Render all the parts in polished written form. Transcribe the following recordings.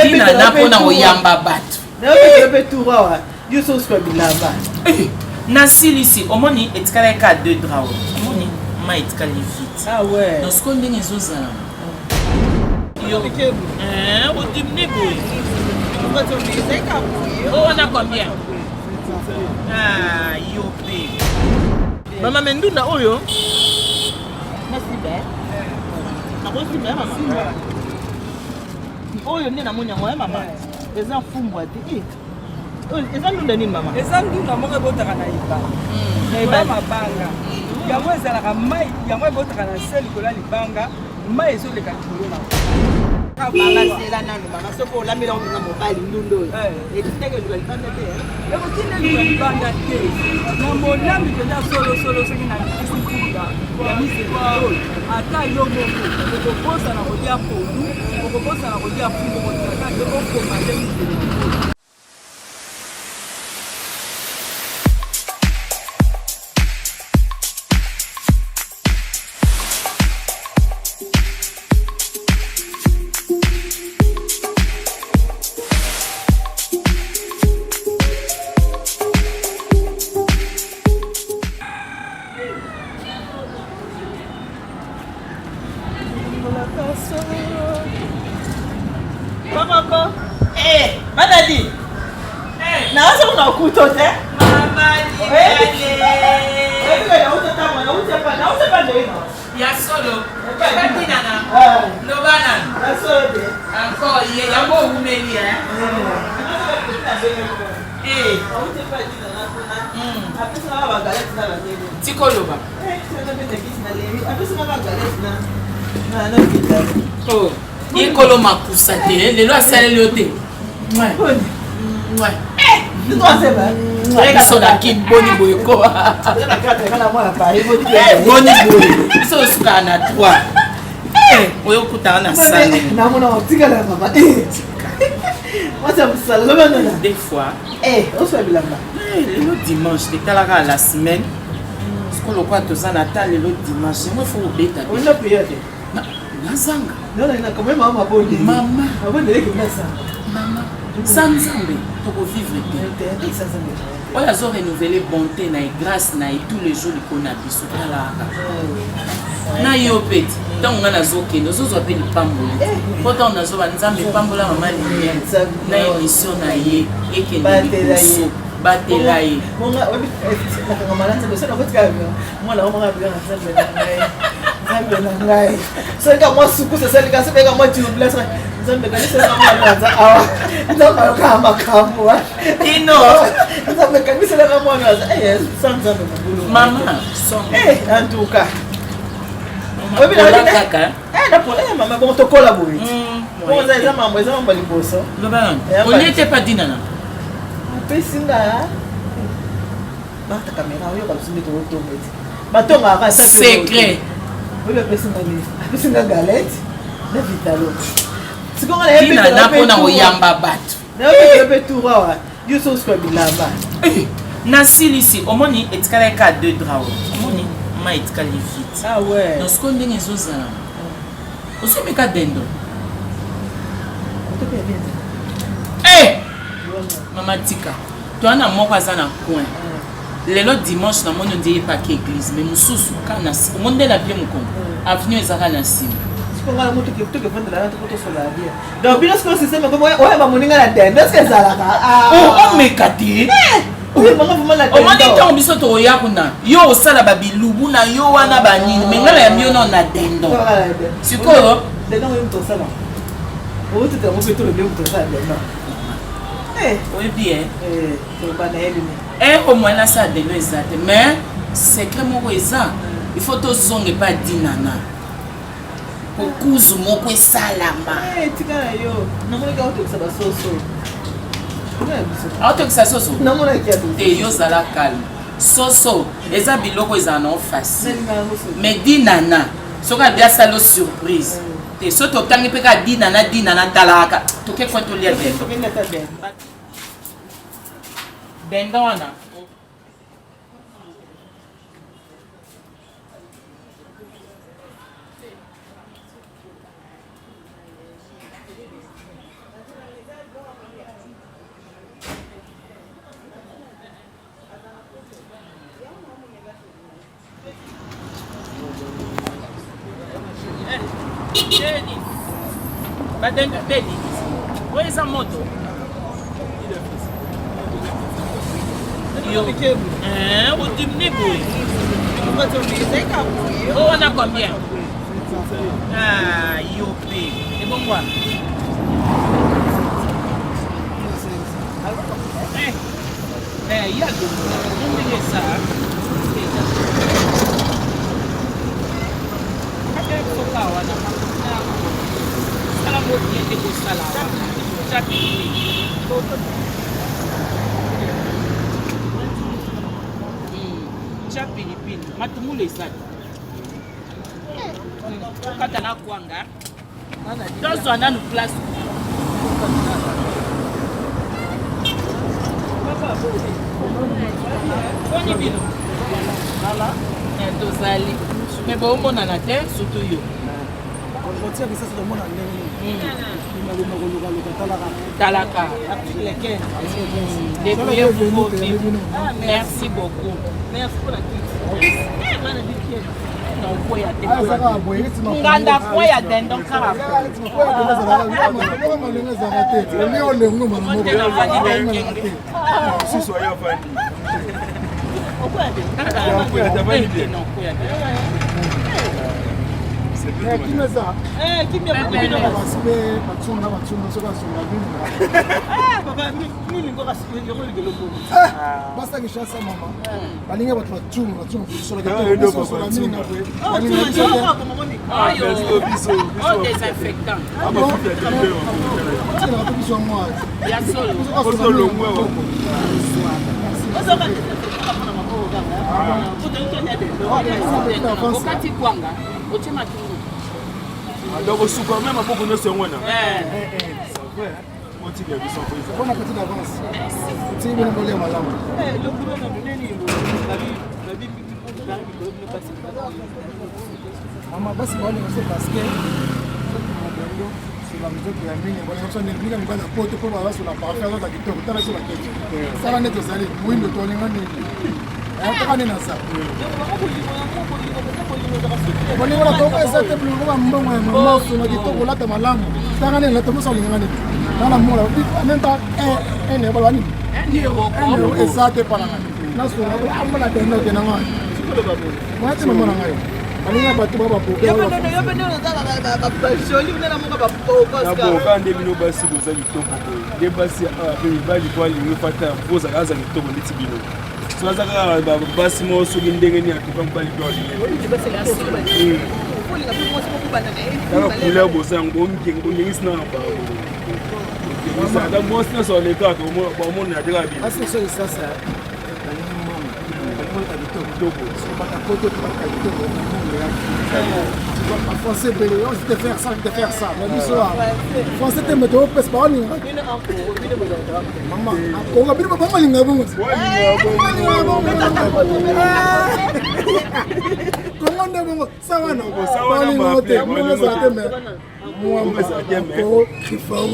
Dina napona oyamba batu. Nasilisi omoni etikala ka 2 draws. Omoni ma etikali vite. Ah ouais. Dans ce qu'on dit ezozala. Yo. Odimne boy. Oh, on a combien? Ah, yo pe. Maman Menduna oyo. Merci bien. Merci bien maman. Oyo nde namoni yango mama. Eza fumbwa te. Eza ndunda nini mama? Eza ndunda moko ebotaka na libanga. Na libanga mabanga. Yango ezalaka mai, yango ebotaka na se likolo libanga, mai ezoleka likolo na. Banga sela nanu mama soko olamela onga mobali ndundo oyo. Etiteke luka libanga te. Ekotinde luka libanga te. Na monami pena solo soki na kisi fumbwa. Ya mise ko. Ata yo moko. Okokosa na kodia pondu, okokosa na kodia fumbwa ko tata yo okoma te mise. Papa, Madadi. Na wasa kuna kutote? Ya solo. Papa Dinana. Lobana. Encore il y a beau umeli Tikoloba. Oh. Il kolo makusa te, lelo asale lote. Soda kin boni boyko. Boni boy. So suka na 3. Oyo kutana na sala. Namona otikala mama. What's up sala lobana? Des fois. On soit bilamba. Le dimanche, tu talaka à la semaine. Ce qu'on le croit tous en attend le dimanche. Moi faut bêta. On a payé. Nazanga. Non, il a quand même maman bonne. Maman. Maman de que ça. Maman. Sans Nzambe, tu peux vivre bien. On a zo renouveler bonté na grâce na tous les jours qu'on a biso talaka. Na yo peti. Donc on a zo ke nous zo appelle pambola. Pourtant on a zo Nzambe pambola maman lumière. Na émission na ye et que nous batelaye. Mon gars, oui, la camarade c'est ça en fait moi là on m'a bien Nzambe. C'est comme moi suku c'est ça les gars, c'est comme moi tu blesses. Nzambe quand c'est moi là ah. Nzambe kama kambo. Dino. Nzambe quand c'est là moi là. Sans Nzambe boulot. Maman, son. En tout cas. Oui, mais kaka. Na pour maman bon to collaborer. Bon ça ça maman ça maman liboso. On n'était pas dinana. Pesinga bata caméra yo balusimbi to tometi batonga ka secret oyo pesinga galette na vitalo sikonga na yepe na pona oyamba batu na yepe toura yo so swa bilamba nasilisi omoni etikala ka 2 draws omoni ma etikali vite. Ah ouais. Dans ce qu'on dit ezozala osome ka dendo Mama tika. Toi na moko aza na coin. Lelo dimanche na mono ndeye pa ke église mais mususu kana au monde la bien moko. Avenue ezaka na sim. Sikonga na moto ke vendre la to sola bien. Donc bien ce que c'est mais comme ouais ba moninga na dendo est-ce que ça là oh mekati. Oui mama vraiment la dendo. O moni tant biso to ya kuna. Yo osala ba bilubu na yo wana ba nini mais ngala ya mio na dendo. Sikoyo dendo yo to sala. O tu te mo beto le bien to sala dendo. Oui bien. Au moins là ça de exact. Mais secret moko eza. Il faut to zonge pas dinana. Okuzu moko salama. Tika yo. Namona ka oto sa basoso. Auto que ça soso. Namona ki ato. Te yo zala calme. Soso, eza biloko eza non facile. Mais dinana, soka bia salo surprise. Te soto tangi pe ka dinana talaka. To ke faut to lire bien. Dendo wana. Denis. Badenge Denis. Où est sa moto? Yo. Au dîner, boy. Oh, on a combien? Ah, yo, c'est bon quoi? Il y a de ça. Pilipili matumule sana kata na kwanga tozo ananu place Boni bino lala tozali mais bon mona na te surtout yo talaka merci beaucoup. Merci pour la nganda kwaya dendon kara donc au souper même beaucoup de ce mois là. Bon appétit d'avance. Si vous voulez madame. Maman basi wale wase basket. C'est la musique de la mine, on s'en est mis dans la porte pour voir sur la parfait dans la guitare, tu as sur la tête. Ça va netto saler, oui le tourner ngani. On na ça. On est là pour ça te plus on mbongo ya mama sur la guitare pour la malamu. Tanga ne la tomo so lingani. Dans la mola, même pas un euro ni. Un ça te pas là. Na so la amana de no de na ngani. Moi tu me mona ngai. Alinga batu baba po. Yo ba joli na monga ba po na bo kande bino basi boza kitoko de basi pe bali kwa lingi fata boza kaza kitoko nditi bino so azaka ba basi mo so ndenge ni atuka mbali kwa lingi basi la siba oli ka mo so ko bana ne kula boza ngongi sina ba boza da mo sina so le ka ko mo na de la bi asi so sasa Français Béléon, je te faire ça, je te faire ça. Mais soir, Français te mettre au pes pas ni. Maman, on va bien maman linga bon. Comment on bon ça va non? Ça va non. Moi ça te met. Moi ça te met. Oh, il faut.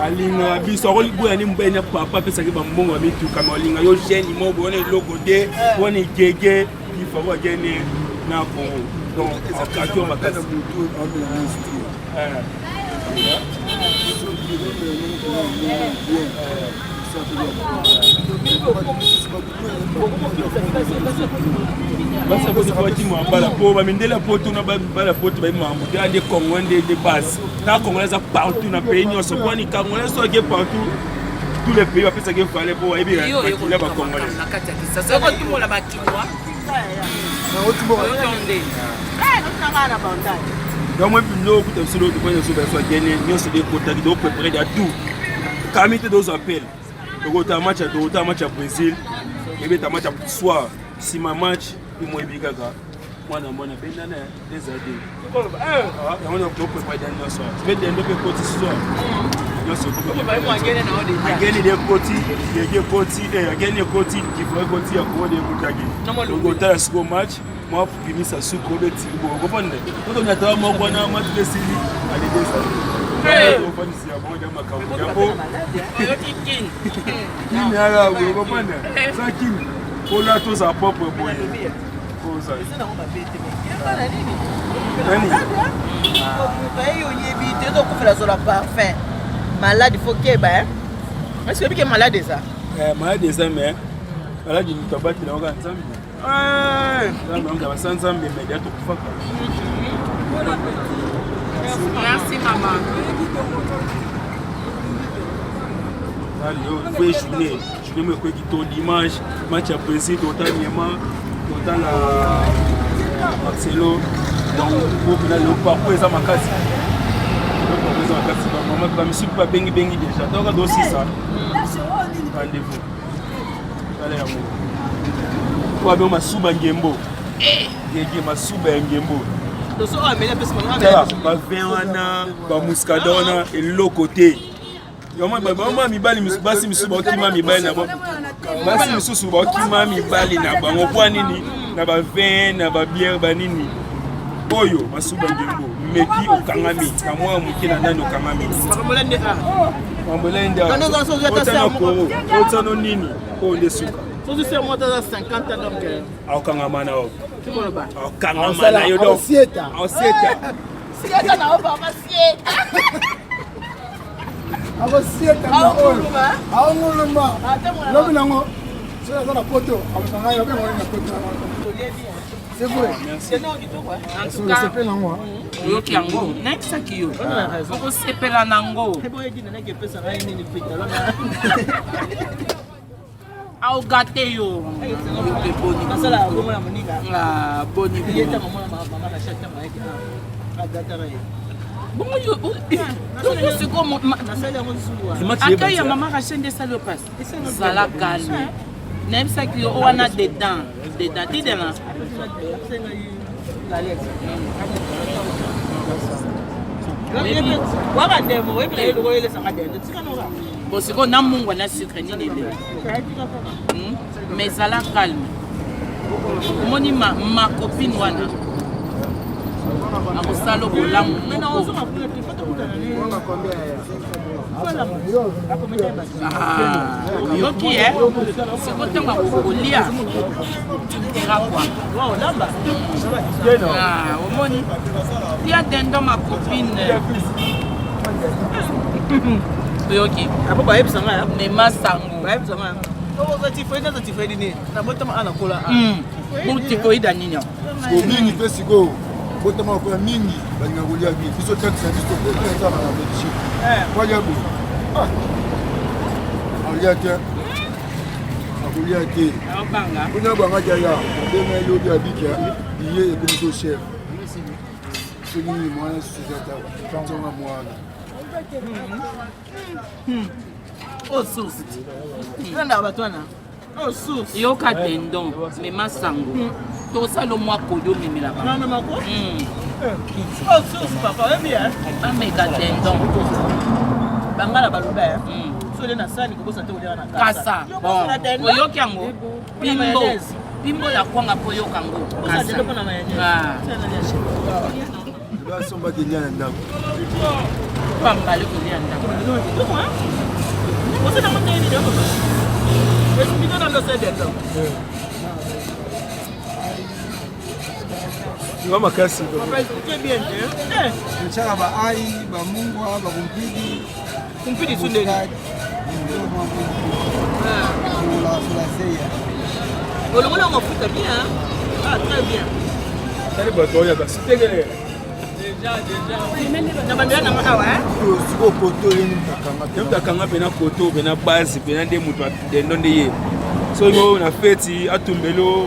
Alinga biso ko liboya ni mbenya papa pesa ke bambongo ba mituka malinga yo jeune mo bone logo de bone gege il faut gagner na Congo donc akatio makasi basa bosi kwa timu ambala po ba mindela poto na bala poto ba mambo de Congo de base na Congolais partout na pays nyonso kwa ni Congolais so ke partout tous les pays après ça que fallait pour aider la ba Congolais na kati ya kisasa ko tumola ba kimwa Na otumo. donc moi puis nous écoute sur l'autre point sur besoin gagner nyonso de kota qui doit préparer de tout kamite dos appels donc ta match à Brésil et bien ta match à soir si ma match et moi bikaka mwana benana ezade yango na préparer dans notre soir mais des deux petits soir ageni de koti yege koti ageni koti kifo koti ya ko de mutagi ngo ta siko match moi pimisa suko beti bo comprendre to na tawa mo kona match de sili ali de ça on va ici à bon de makamu yabo ni ala go comprendre ça qui pour la tous à propre boy pour ça malade, il faut qu'il y ait. Est-ce que tu es malade ça? Malade ça, mais malade, il ne peut pas te l'envoyer ensemble. Merci maman. Je me suis dit dimanche, match apprécié, total la Marcelo. Donc, le parcours est à ma case. Je ne suis pas bengi déjà. Donc, aussi ça. Rendez-vous. Allez, amour. Pour avoir ma souba ngembo. Ma souba ngembo. Ma véana, ma muscadona et l'autre côté. Maman mi bali basi misuba okima mi bali na bo. Basi misusu ba okima mi bali na ba ngopwa nini na ba vin na ba bière ba nini. Boyo masuba ngembo meki okangami na mwa mukina nani okangami. Mambolende a. Mambolende a. Otano nini ko ndesuka. So c'est moi dans 50 ans donc. Okangama na o. Kiboloba. Okangama na yo donc. Sieta. Sieta. Sieta na oba ba sieta. Abo sieta na oyo. Aonguluma. Lobi nango. Sio sana poto. Abakanga yo bengo na poto. C'est vrai. C'est non du tout quoi. En tout cas, c'est nango. Yo kiango. Next akiyo. Oko sepela nango. Ebo yedi na ke pesa ngai nini pita la. Au gâté yo. Yo boni. Nasala ko mona moninga. Ah, boni. Yeta mama mama na chata mai ka. Agata rai. Bon yo. Donc c'est comme nasala mo suwa. Akaya maman Rachel de Salopas. Sala calme. Même ça qui on a dedans. Dedans dedans. Bon, c'est qu'on a mon wana sucre ni les mais ça la calme. Moni ma copine wana. Amosalo bolam. Ah, ok, hein? C'est quand tu vas au lit, tu me diras quoi? Ah, au moni. Il y a dans ma copine. Ok. Mais ma sango. Bon, tu peux y donner. Mingi pe siko. Botama ko mingi balinga kolia bi. Biso taxi biso ko eza na Belgique. Kwa jabu. Aliate. Akuliate. Banga. Kuna banga jaya. Bema yo bi abika. Biye e komito chef. Sini mwana sujata. Tanzonga mwana. Oh source. Nanda batwana. Oh source. Yo ka tendon, mais ma sango. To ça le mois koyo mimila ba. Non non ko. Oh source papa, bien. Ah mais ka tendon. Bangala baloba. So le na sani ko bosa te olera na Kasa. Bon. Oyo kyango. Pimbo. Pimbo la kwanga po yo kango. Kasa. Ah. Ba somba kinya na ndako. Pambale ko lia ndako. Você não manda ele não. Esse vídeo não dá certo. Ngoma kasi. Que bien, hein? Nchaka ba ai, ba mungwa, ba kumpidi. Kumpidi sunde. La ceia. Olha, olha uma fruta bien. Ah, très bien. Tali bato ya basi tegele. Na bandera na makawa, hein? Siko poto yini takanga. Yemta kanga pena koto pena base pena de mutu dendo ye. So yo na feti atumbelo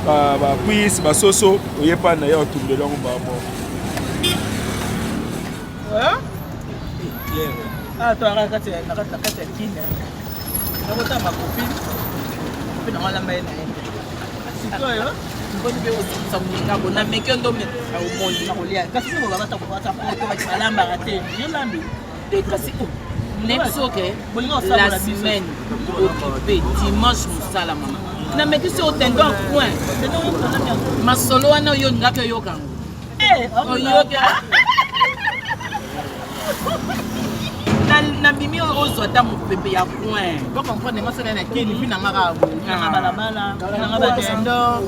ba quiz ba soso oyepa na ya atumbelo ngba bo. Ah, tu as kati kina. Na bota ma copine. Puis na wala mbele na yeye. Siko yo. boni mpe osikisa moninga bona meki ondo omoni nakolia kasi soki bobabata kobata poto balambaka te yo lambi kasi nexoke bolinga la osala semaine occupé dimanche mosala mama na meki si otendo a coin masolo wana oyo ningaki oyokango oyoka na bimi ozwa ata mopepe ya coin po comprendre nga sala na keni mpi nanga kabo nanga balabala nanga batendo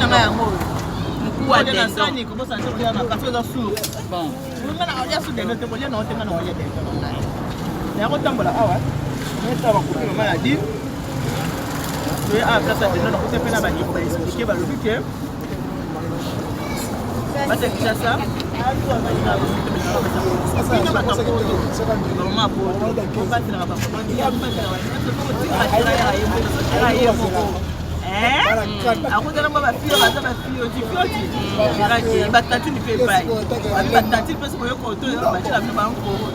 nanga yango mokuwa dendo sani kobosa nte kolia na kasi oza sur bon nga na kolia sur dendo te kolia na otenga na kolia dendo ngai ya kotambola awa neta bakopi mama ya di toye awa place ya dendo nakose mpe na baniko baexplike balobi ke batekisa sa azwa baina akutana mwa bafio baza bafioti batatuni mpe epai batatuni mpe soki oyoka otoyo bacila bino bankoro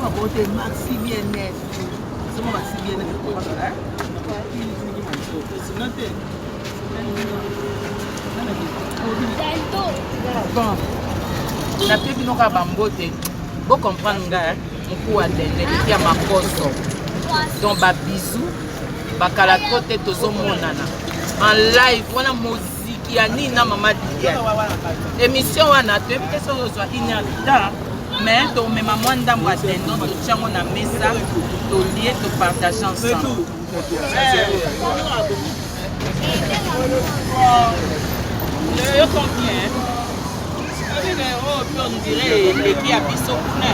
babote maxi bien net somo maxi bien net sinon te bon nape bino kaka bambote bocomprendre nga mokuwa dende etia makoso donc babizu bakala tro te tozomonana en live wana moziki ya nini na mama didier émission wana toyebi te soki ozwa 1 heure de temps mais tomema mwa ndambo ya dendo totiango na mesa tolie topartage ensemble yo combien oh puis on dirait leki ya biso kuna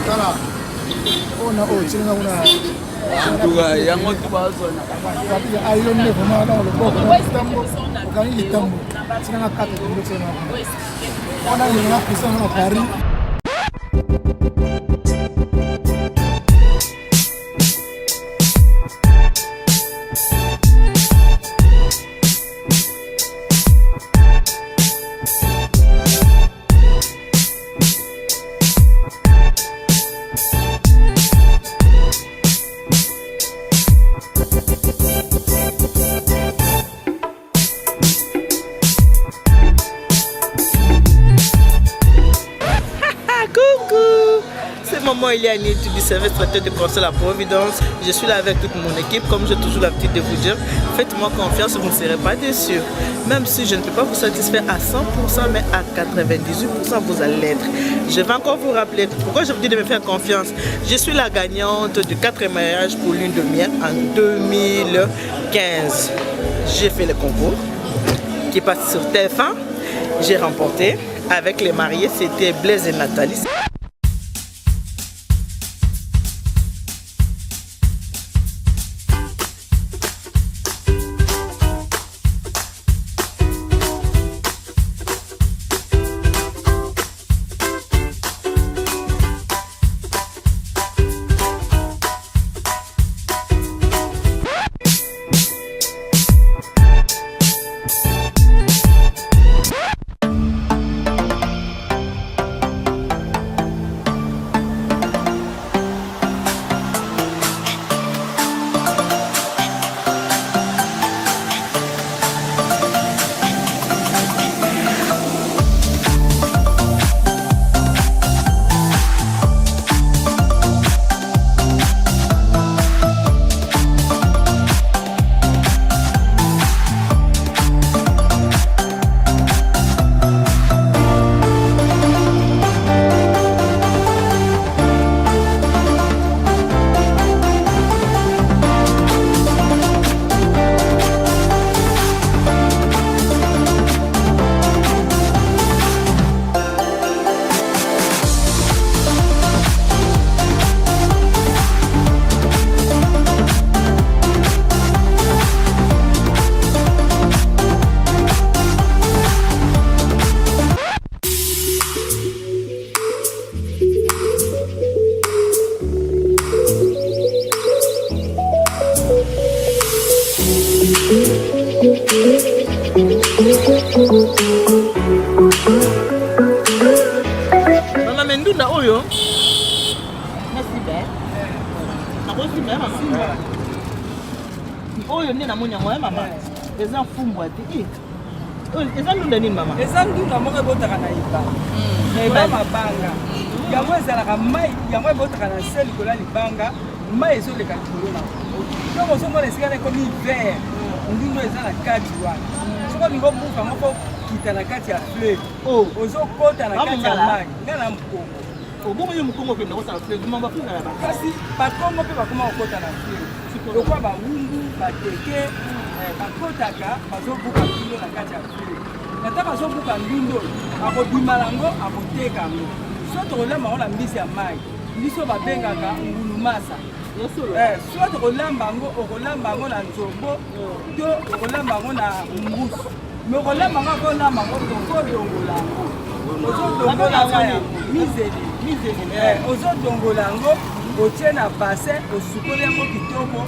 Tala. Ona chinga una. Tuga yango tubazona. Ayo ne vraiment dans le bord. Tambo. Okani tambo. Chinga kata ndio tena. Ona ni na pesa na Paris. Il y a une étude du service traiteur de conseil à Providence. Je suis là avec toute mon équipe. Comme j'ai toujours l'habitude de vous dire, faites-moi confiance, vous ne serez pas déçus. Même si je ne peux pas vous satisfaire à 100%, mais à 98%, vous allez l'être. Je vais encore vous rappeler pourquoi je vous dis de me faire confiance. Je suis la gagnante du 4e mariage pour lune de miel en 2015. J'ai fait le concours qui passe sur TF1. J'ai remporté avec les mariés, c'était Blaise et Nathalie. ndunda oyo nasibe nakosimba ya mama oyo nde namoni yango ya mama eza mfumbwa te eza ndunda nini mama eza ndunda moko ebotaka na ibanga mabanga yango ezalaka mai yango ebotaka na se likolo ya libanga mai ezoleka likolo na donc ozomona esika na ekomi vert ndunda eza na kati wana soko olingi obuka moko kita na kati ya fleuve ozokota na kati ya mai nga na mokongo obongo yo mokongo okende kosala fleuve mamba fleuve na baka kasi bakongo mpe bakoma kokota na fleuve lokwa bawungu bateke bakotaka bazobuka ndundo na kati ya fleuve nata bazobuka ndundo akobima yango akoteka yango so tokolamba yango na mbisi ya mai biso babengaka ngulumasa so tokolamba yango okolamba yango na nzombo to okolamba yango na mbusu me okolamba yango akolamba yango tokodongola yango ozodongola yango mizeli ozodongola yango otie na bassin osukoli yango kitoko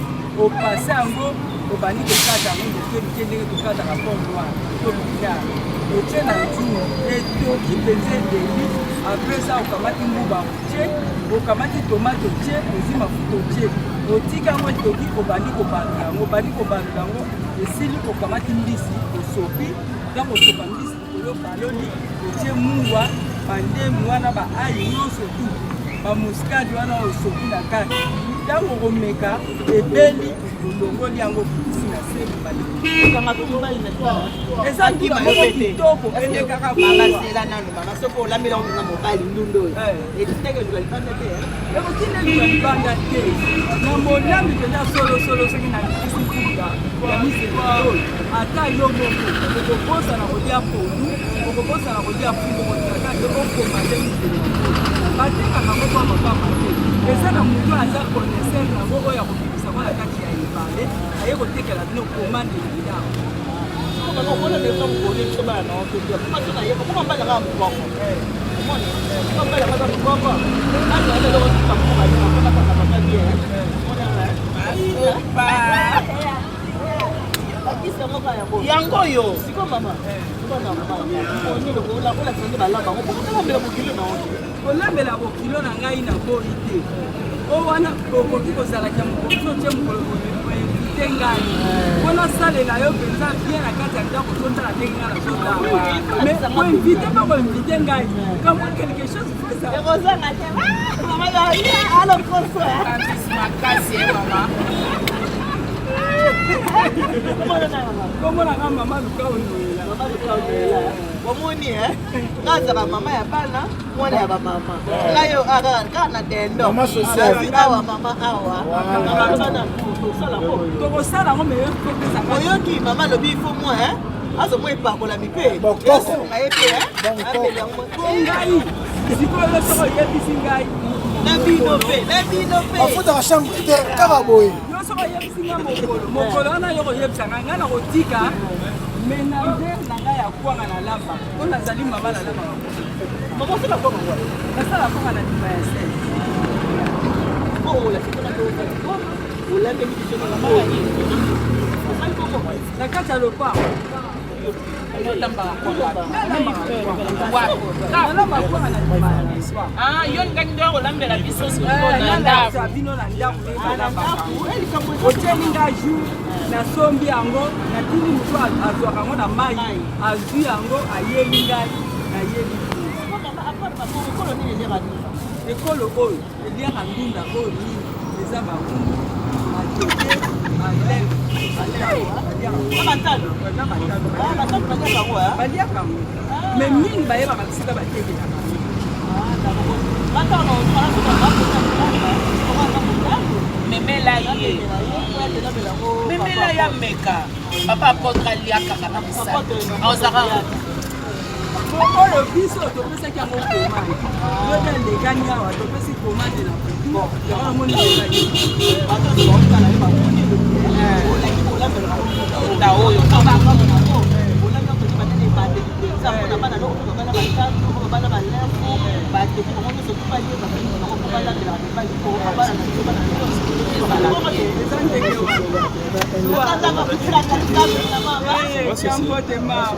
opase yango obandi kokata yango ndeke ndenge tokataka pompe wana to bikara otie na nzungu etoki mpenza edeli apres ça okamati mbuba otie okamati tomate otie ozwi mafuta otie otika yango etoki obandi kobalula yango obandi kobalula yango esili okamati mbisi osopi ntango osopa mbisi likolo baloli otie muwa bandemu wana baayi nyonso tu bamuskadi wana osopi na kati ntango okomeka ebeli olongoli yango kisi na se eza ndima moko kitoko elekaka balasela nano mama soko olamela ngo na mobali ndundo ekotinelika libanda te na monami mpenza solosolo soki na likisi mfuga ya miselo ata yo moko okobosana kolia pondu okobosana kolia fungo kotakate okomande miselo batekaka moko ya mapamba te eza na motu aza koneser nango oyo akobimisa ngo na kati ya ebale aye kotekela bino komande yango yango oyo kolambela bokilo na ngai na boyi te o wana okoki kozalaka mokoki otie mokolo te ngai mpona salela yo mpenza bien na kati ya ndako totala ndenge ngai nazotala mais koinvite mpe koinvite ngai kamwa quelque chose makasi mama komonanga mama luka onoyela omoni ngazaka mama ya bana mwana ya bamama ngayo kaka na dendo awa mama awa tokosala yango me oyoki mama lobi ifo mwa azomo epakolami mpe esunga ye mpe ngai sikoyo soko oyebisi ngai na bino mpe afutaka chambre te kaka boye nyonso koyebisi nga mokolo wana yo koyebisa ngai ngai na kotika ménager na ngai ya kwanga na lamba mpo nazali mama na lamba mokosala kwanga nasala kwanga na ndima ya se na kati ya lopango yo ngangi ndio kolambela biso bino na ndako otieli nga jour nasombi yango natindi motu azwaka yango na mai azwi yango ayeli ngai nayeli ekolo oyo eliaka ndunda oyo nini eza bangungu matete baliaka yango me mingi bayebaka bisika batekelaka memela ye memela ya meka papa apotre aliakaka na mosala ozaka oyo biso topesaki yango komande yo nde ndekani awa topesi komande na butu yango namoni oyo Jambo te mama.